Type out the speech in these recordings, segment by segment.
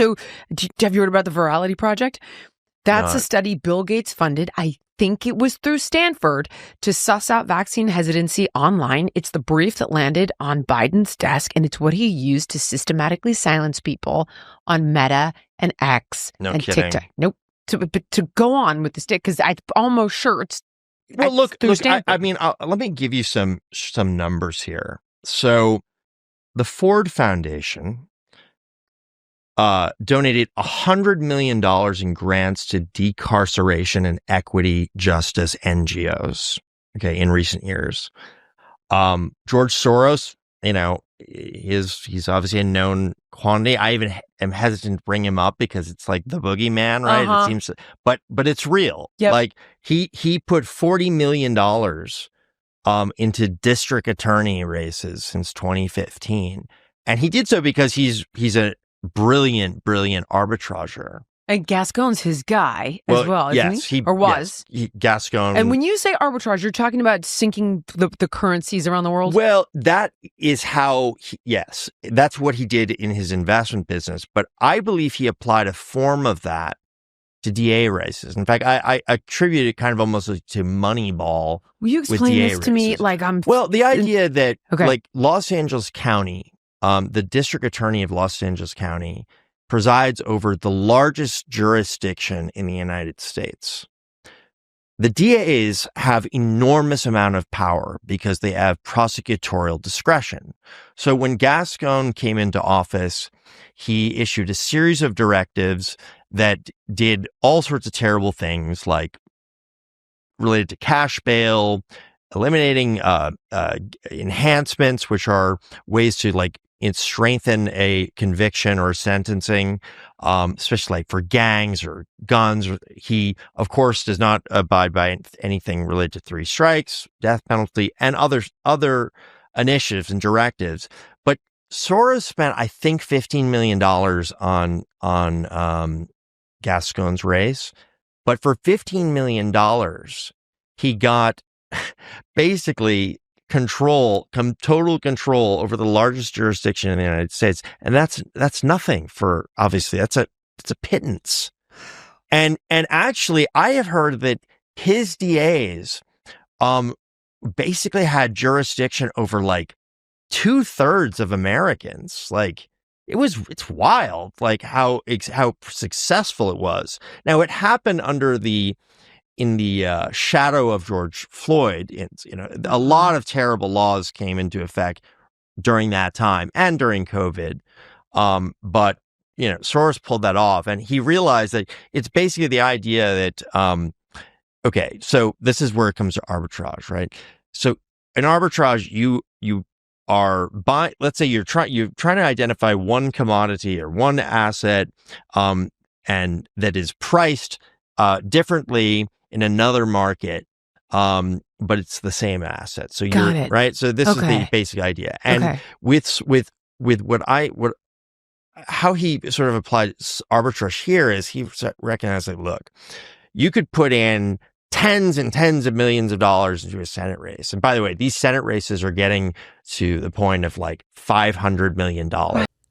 So have you heard about the Virality Project? That's Not. a study Bill Gates funded. I think it was through Stanford to suss out vaccine hesitancy online. It's the brief that landed on Biden's desk, and it's what he used to systematically silence people on Meta and X No and kidding. TikTok. Nope. To go on with the stick, because I'm almost sure it's Well, look. Stanford. I mean, let me give you some numbers here. So, the Ford Foundation donated $100 million in grants to decarceration and equity justice NGOs. Okay, in recent years, George Soros, he's obviously a known quantity. I even am hesitant to bring him up because it's like the boogeyman, right? Uh-huh. It seems, but it's real. Yep. Like he put $40 million into district attorney races since 2015, and he did so because he's a brilliant arbitrager. And Gascon's his guy as well, isn't yes, he? Or was. Yes, Gascon. And when you say arbitrage, you're talking about sinking the currencies around the world? Well, that is how, yes, that's what he did in his investment business. But I believe he applied a form of that to DA races. In fact, I attribute it kind of almost to Moneyball. Will you explain DA this to me? races. Like Well, the idea that Okay. like Los Angeles County, the district attorney of Los Angeles County presides over the largest jurisdiction in the United States. The DAs have enormous amount of power because they have prosecutorial discretion. So when Gascon came into office, he issued a series of directives that did all sorts of terrible things, like related to cash bail, eliminating enhancements, which are ways to like strengthen a conviction or sentencing, especially like for gangs or guns. He, of course, does not abide by anything related to 3 strikes, death penalty, and other initiatives and directives. But Soros spent, I think, $15 million on Gascon's race. But for $15 million, he got basically total control over the largest jurisdiction in the United States. And that's nothing for, obviously, it's a pittance. And actually I have heard that his DAs, basically had jurisdiction over like 2/3 of Americans. Like it's wild, like how successful it was. Now it happened in the shadow of George Floyd. A lot of terrible laws came into effect during that time and during COVID. But Soros pulled that off, and he realized that it's basically the idea that, okay, so this is where it comes to arbitrage, right? So in arbitrage, you are buying, let's say you're trying to identify one commodity or one asset, and that is priced differently in another market, but it's the same asset. So Got it. right. So this is the basic idea. And with how he sort of applied arbitrage here is he recognized, like, look, you could put in tens and tens of millions of dollars into a Senate race. And by the way, these Senate races are getting to the point of like $500 million.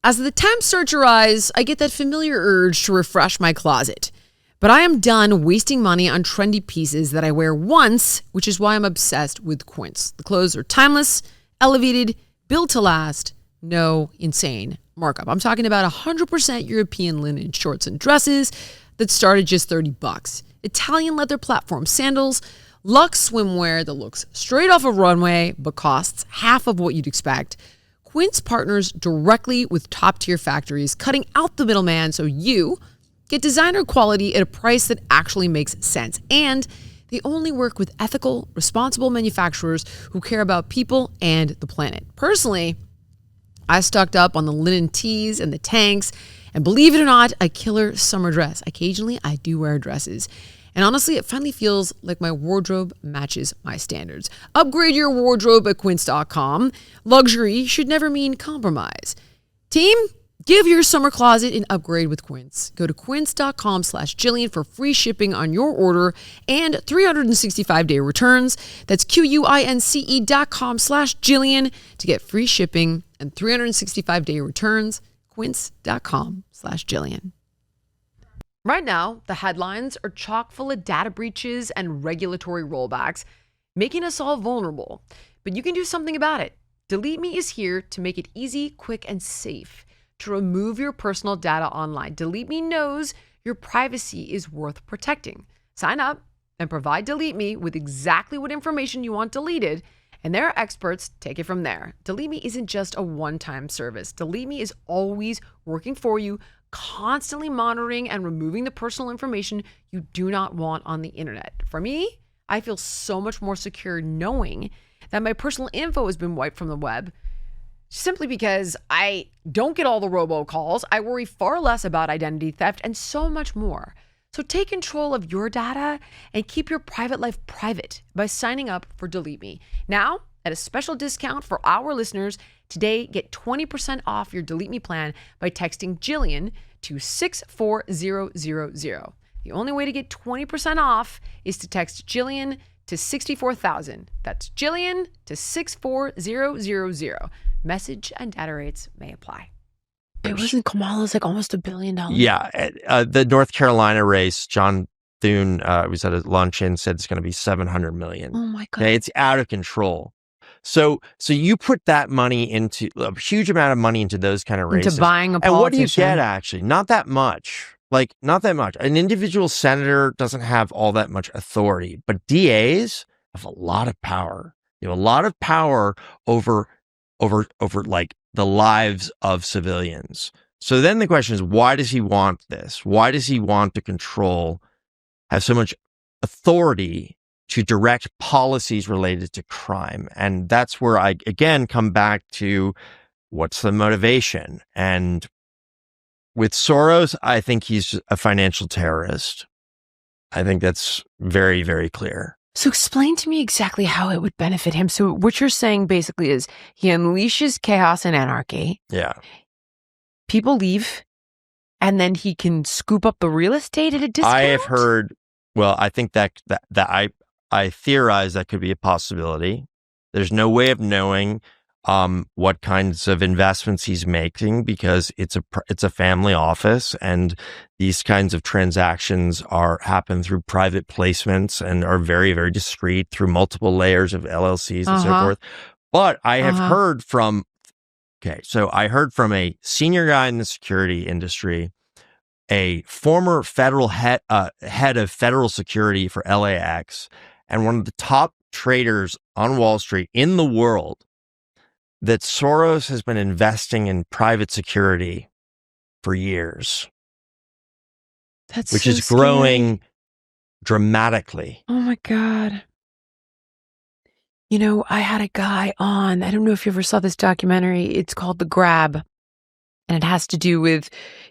As the temps start to rise, I get that familiar urge to refresh my closet. But I am done wasting money on trendy pieces that I wear once, which is why I'm obsessed with Quince. The clothes are timeless, elevated, built to last, no insane markup. I'm talking about 100% European linen shorts and dresses that start at just $30. Italian leather platform sandals, luxe swimwear that looks straight off a runway but costs half of what you'd expect. Quince partners directly with top-tier factories, cutting out the middleman so you get designer quality at a price that actually makes sense. And they only work with ethical, responsible manufacturers who care about people and the planet. Personally, I stocked up on the linen tees and the tanks, and believe it or not, a killer summer dress. Occasionally, I do wear dresses. And honestly, it finally feels like my wardrobe matches my standards. Upgrade your wardrobe at quince.com. Luxury should never mean compromise. Team, give your summer closet an upgrade with Quince. Go to quince.com/Jillian for free shipping on your order and 365-day returns. That's QUINCE.com/Jillian to get free shipping and 365-day returns. Quince.com/Jillian. Right now, the headlines are chock full of data breaches and regulatory rollbacks, making us all vulnerable. But you can do something about it. Delete Me is here to make it easy, quick, and safe to remove your personal data online. Delete Me knows your privacy is worth protecting. Sign up and provide Delete Me with exactly what information you want deleted, and their experts take it from there. Delete Me isn't just a one-time service. Delete Me is always working for you, constantly monitoring and removing the personal information you do not want on the internet. For me, I feel so much more secure knowing that my personal info has been wiped from the web, simply because I don't get all the robocalls. I worry far less about identity theft and so much more. So take control of your data and keep your private life private by signing up for Delete Me. Now, at a special discount for our listeners, today get 20% off your Delete Me plan by texting Jillian to 64000. The only way to get 20% off is to text Jillian to 64,000. That's Jillian to 64000. Message and data rates may apply. It wasn't Kamala's like almost $1 billion. Yeah. The North Carolina race, John Thune was at a luncheon, said it's going to be $700 million. Oh my God. Okay, it's out of control. So you put that money into a huge amount of money into those kind of races. Into buying a politician. And what do you get actually? Not that much. Like, not that much. An individual senator doesn't have all that much authority, but DAs have a lot of power. You have a lot of power over like the lives of civilians. So then the question is, why does he want this? Why does he want to have so much authority to direct policies related to crime? And that's where I, again, come back to what's the motivation? And with Soros, I think he's a financial terrorist. I think that's very, very clear. So explain to me exactly how it would benefit him. So what you're saying basically is he unleashes chaos and anarchy. Yeah. People leave, and then he can scoop up the real estate at a discount? I have heard, well, I think that I theorize that could be a possibility. There's no way of knowing what kinds of investments he's making, because it's a family office, and these kinds of transactions happen through private placements and are very, very discreet through multiple layers of LLCs and so forth. But I have heard from, I heard from a senior guy in the security industry, a former federal head of federal security for LAX, and one of the top traders on Wall Street in the world, that Soros has been investing in private security for years. Which is growing dramatically. Oh my God. You know, I had a guy on, I don't know if you ever saw this documentary. It's called The Grab. And it has to do with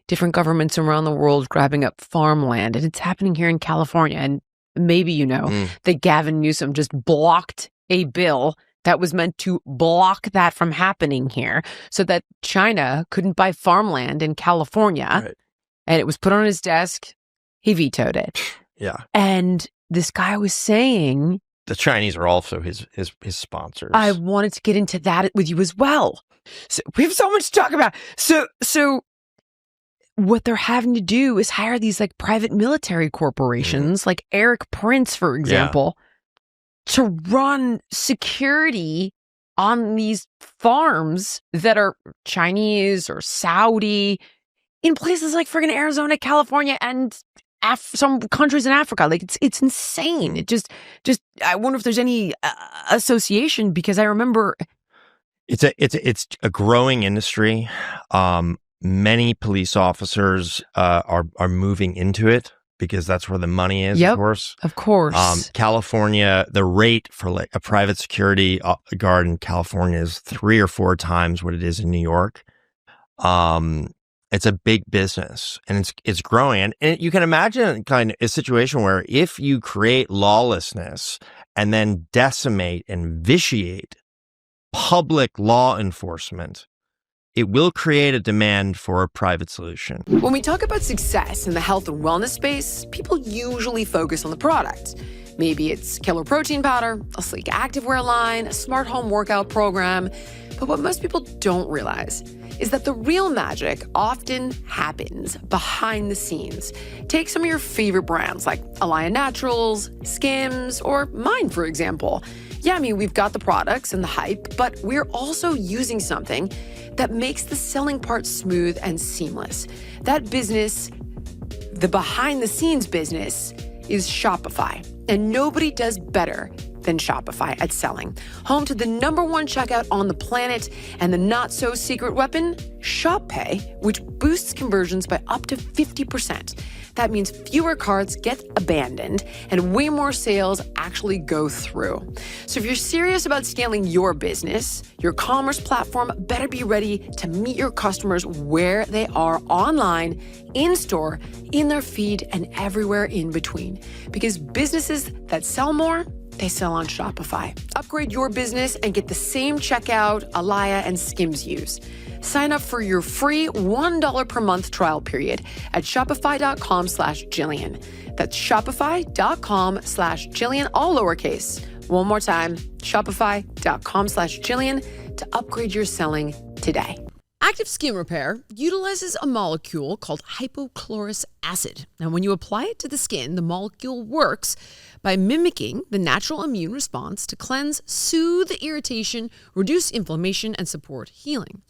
different governments around the world grabbing up farmland. And it's happening here in California. And maybe you know that Gavin Newsom just blocked a bill that was meant to block that from happening here, so that China couldn't buy farmland in California. Right. And it was put on his desk. He vetoed it. Yeah. And this guy was saying, the Chinese are also his sponsors. I wanted to get into that with you as well. So we have so much to talk about. So what they're having to do is hire these like private military corporations, like Eric Prince, for example, to run security on these farms that are Chinese or Saudi in places like friggin' Arizona, California, and some countries in Africa. Like it's insane. It just I wonder if there's any association, because I remember it's a growing industry. Many police officers are moving into it, because that's where the money is, Yep, of course. California, the rate for like a private security guard in California is 3 or 4 times what it is in New York. It's a big business, and it's growing. And you can imagine kind of a situation where if you create lawlessness and then decimate and vitiate public law enforcement, it will create a demand for a private solution. When we talk about success in the health and wellness space, people usually focus on the product. Maybe it's killer protein powder, a sleek activewear line, a smart home workout program. But what most people don't realize is that the real magic often happens behind the scenes. Take some of your favorite brands like Alaya Naturals, Skims, or mine, for example. Yeah, I mean, we've got the products and the hype, but we're also using something that makes the selling part smooth and seamless. That business, the behind-the-scenes business, is Shopify. And nobody does better than Shopify at selling. Home to the #1 checkout on the planet and the not-so-secret weapon, Shop Pay, which boosts conversions by up to 50%. That means fewer carts get abandoned and way more sales actually go through. So if you're serious about scaling your business, your commerce platform better be ready to meet your customers where they are online, in store, in their feed, and everywhere in between. Because businesses that sell more, they sell on Shopify. Upgrade your business and get the same checkout Alaya and Skims use. Sign up for your free $1 per month trial period at shopify.com/Jillian. That's shopify.com/Jillian, all lowercase. One more time, shopify.com/Jillian to upgrade your selling today. Active Skin Repair utilizes a molecule called hypochlorous acid. Now, when you apply it to the skin, the molecule works by mimicking the natural immune response to cleanse, soothe irritation, reduce inflammation, and support healing.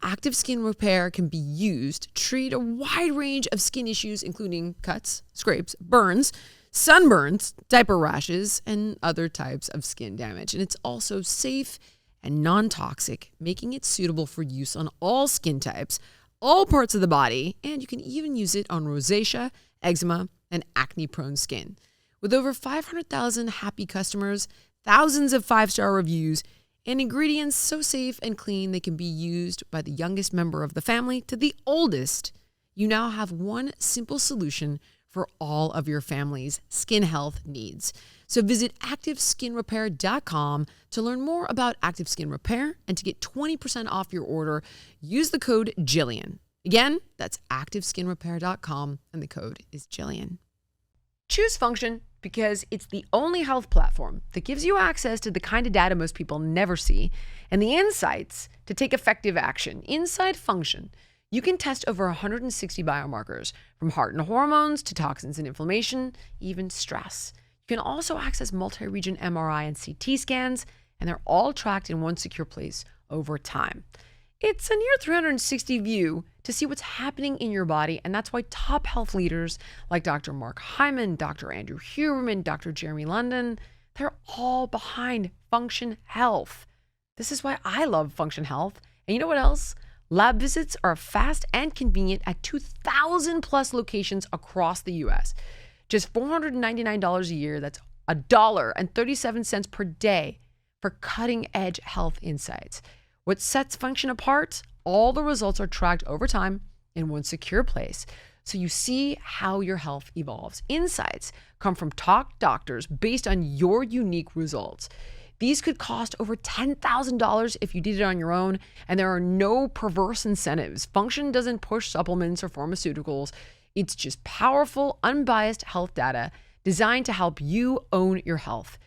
Active Skin Repair can be used to treat a wide range of skin issues, including cuts, scrapes, burns, sunburns, diaper rashes, and other types of skin damage. And it's also safe and non-toxic, making it suitable for use on all skin types, all parts of the body, and you can even use it on rosacea, eczema, and acne-prone skin. With over 500,000 happy customers, thousands of 5-star reviews, and ingredients so safe and clean they can be used by the youngest member of the family to the oldest, you now have one simple solution for all of your family's skin health needs. So visit ActiveSkinRepair.com to learn more about Active Skin Repair and to get 20% off your order. Use the code Jillian. Again, that's ActiveSkinRepair.com and the code is Jillian. Choose Function because it's the only health platform that gives you access to the kind of data most people never see and the insights to take effective action. Inside Function, you can test over 160 biomarkers, from heart and hormones to toxins and inflammation, even stress. You can also access multi-region MRI and CT scans, and they're all tracked in one secure place over time. It's a near 360 view to see what's happening in your body, and that's why top health leaders like Dr. Mark Hyman, Dr. Andrew Huberman, Dr. Jeremy London, they're all behind Function Health. This is why I love Function Health. And you know what else? Lab visits are fast and convenient at 2,000 plus locations across the U.S. Just $499 a year, that's $1.37 per day for cutting-edge health insights. What sets Function apart? All the results are tracked over time in one secure place, so you see how your health evolves. Insights come from top doctors based on your unique results. These could cost over $10,000 if you did it on your own, and there are no perverse incentives. Function doesn't push supplements or pharmaceuticals. It's just powerful, unbiased health data designed to help you own your health.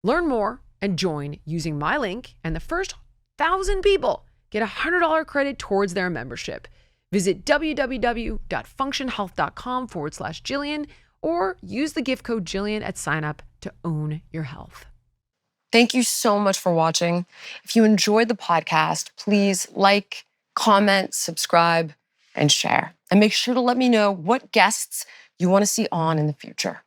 Learn more and join using my link, and the first 1,000 people get $100 credit towards their membership. Visit www.functionhealth.com/Jillian or use the gift code Jillian at sign up to own your health. Thank you so much for watching. If you enjoyed the podcast, please like, comment, subscribe, and share. And make sure to let me know what guests you want to see on in the future.